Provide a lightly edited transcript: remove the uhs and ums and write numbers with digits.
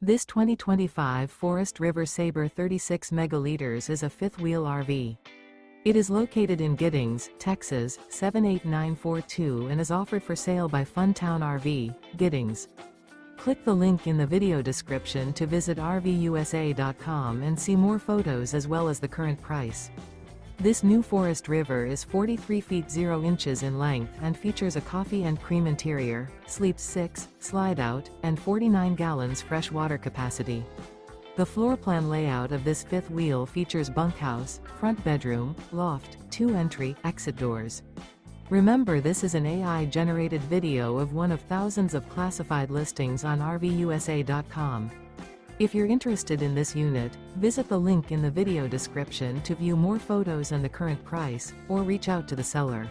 This 2025 Forest River Sabre 36 megaliters is a fifth-wheel RV. It is located in Giddings, Texas, 78942 and is offered for sale by Funtown RV, Giddings. Click the link in the video description to visit RVUSA.com and see more photos as well as the current price. This new Forest River is 43 feet 0 inches in length and features a coffee and cream interior, sleeps 6, slide-out, and 49 gallons fresh water capacity. The floor plan layout of this fifth wheel features bunkhouse, front bedroom, loft, 2 entry, exit doors. Remember, this is an AI-generated video of one of thousands of classified listings on RVUSA.com. If you're interested in this unit, visit the link in the video description to view more photos and the current price, or reach out to the seller.